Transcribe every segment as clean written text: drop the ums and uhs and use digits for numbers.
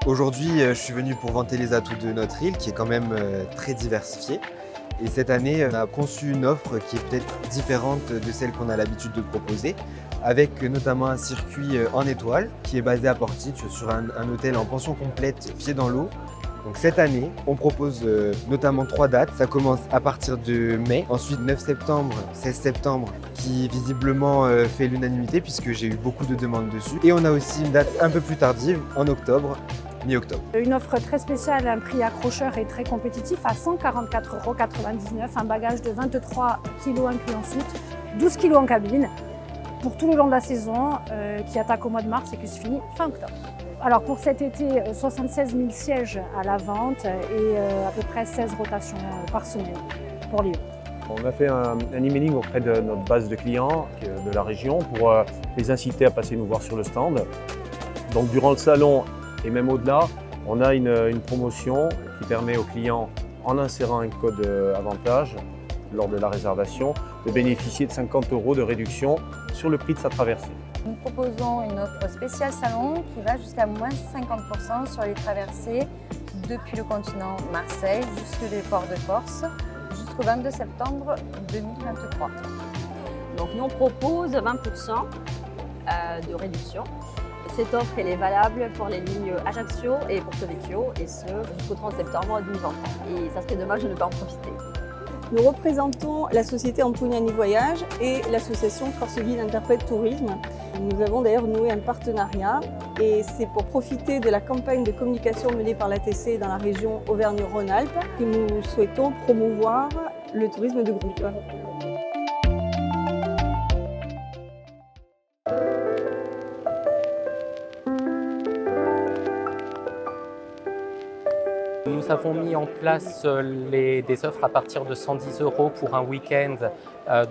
Aujourd'hui, je suis venu pour vanter les atouts de notre île qui est quand même très diversifiée. Et cette année, on a conçu une offre qui est peut-être différente de celle qu'on a l'habitude de proposer, avec notamment un circuit en étoile qui est basé à Portich sur un hôtel en pension complète pied dans l'eau. Donc cette année, on propose notamment 3 dates. Ça commence à partir de mai, ensuite 9 septembre, 16 septembre, qui visiblement fait l'unanimité puisque j'ai eu beaucoup de demandes dessus. Et on a aussi une date un peu plus tardive, en octobre, mi-octobre. Une offre très spéciale, un prix accrocheur et très compétitif à 144,99 €, un bagage de 23 kg incluant soute, 12 kg en cabine, pour tout le long de la saison qui attaque au mois de mars et qui se finit fin octobre. Alors pour cet été, 76 000 sièges à la vente et à peu près 16 rotations par semaine pour Lyon. On a fait un emailing auprès de notre base de clients de la région pour les inciter à passer nous voir sur le stand. Donc durant le salon et même au-delà, on a une promotion qui permet aux clients, en insérant un code avantage lors de la réservation, de bénéficier de 50 € de réduction sur le prix de sa traversée. Nous proposons une offre spéciale salon qui va jusqu'à moins 50% sur les traversées depuis le continent Marseille jusqu'au port de Corse jusqu'au 22 septembre 2023. Donc nous on propose 20% de réduction. Cette offre elle est valable pour les lignes Ajaccio et Porto Vecchio et ce jusqu'au 30 septembre 2023. Et ça serait dommage de ne pas en profiter. Nous représentons la société Antognani Voyage et l'association Corse Guide Interprète Tourisme. Nous avons d'ailleurs noué un partenariat et c'est pour profiter de la campagne de communication menée par l'ATC dans la région Auvergne-Rhône-Alpes que nous souhaitons promouvoir le tourisme de groupe. Nous avons mis en place des offres à partir de 110 € pour un week-end,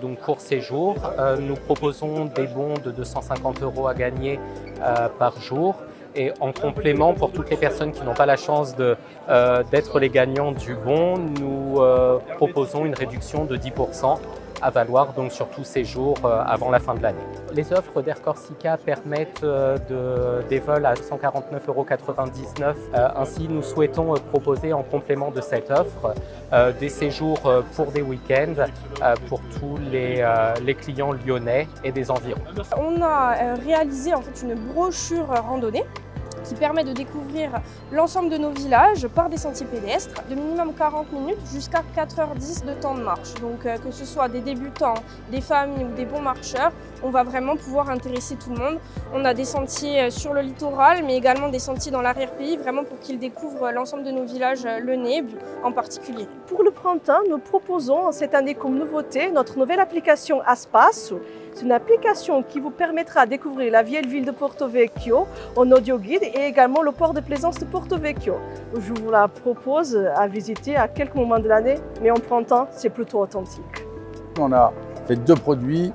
donc court séjour. Nous proposons des bons de 250 € à gagner par jour. Et en complément, pour toutes les personnes qui n'ont pas la chance d'être les gagnants du bon, nous proposons une réduction de 10% à valoir donc sur tous ces jours avant la fin de l'année. Les offres d'Air Corsica permettent des vols à 149,99 €. Ainsi, nous souhaitons proposer en complément de cette offre des séjours pour des week-ends pour tous les clients lyonnais et des environs. On a réalisé en fait une brochure randonnée qui permet de découvrir l'ensemble de nos villages par des sentiers pédestres de minimum 40 minutes jusqu'à 4h10 de temps de marche. Donc que ce soit des débutants, des familles ou des bons marcheurs, on va vraiment pouvoir intéresser tout le monde. On a des sentiers sur le littoral mais également des sentiers dans l'arrière-pays vraiment pour qu'ils découvrent l'ensemble de nos villages lyonnais en particulier. Pour le printemps, nous proposons cette année comme nouveauté notre nouvelle application Aspace. C'est une application qui vous permettra de découvrir la vieille ville de Porto Vecchio en audio guide et également le port de plaisance de Porto Vecchio. Je vous la propose à visiter à quelques moments de l'année, mais en printemps, c'est plutôt authentique. On a fait 2 produits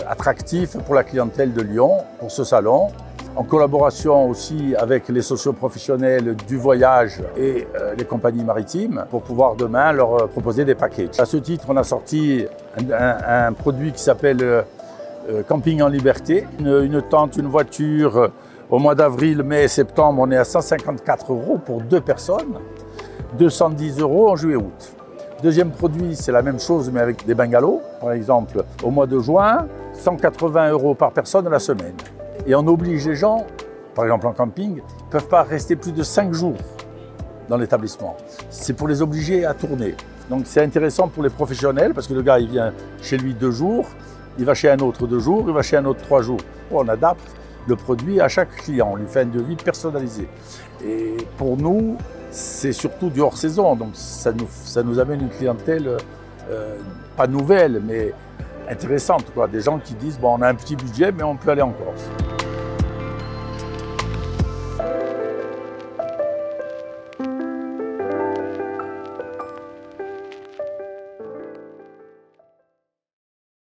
attractifs pour la clientèle de Lyon pour ce salon, en collaboration aussi avec les socioprofessionnels du voyage et les compagnies maritimes pour pouvoir demain leur proposer des packages. À ce titre, on a sorti un produit qui s'appelle Camping en Liberté. Une tente, une voiture, au mois d'avril, mai et septembre, on est à 154 € pour 2 personnes, 210 € en juillet-août. Deuxième produit, c'est la même chose mais avec des bungalows. Par exemple, au mois de juin, 180 € par personne la semaine. Et on oblige les gens, par exemple en camping, ils ne peuvent pas rester plus de 5 jours dans l'établissement. C'est pour les obliger à tourner. Donc c'est intéressant pour les professionnels parce que le gars il vient chez lui 2 jours, il va chez un autre 2 jours, il va chez un autre 3 jours. On adapte le produit à chaque client, on lui fait un devis personnalisé. Et pour nous, c'est surtout du hors-saison, donc ça nous amène une clientèle pas nouvelle, mais intéressante, quoi. Des gens qui disent bon, on a un petit budget, mais on peut aller en Corse.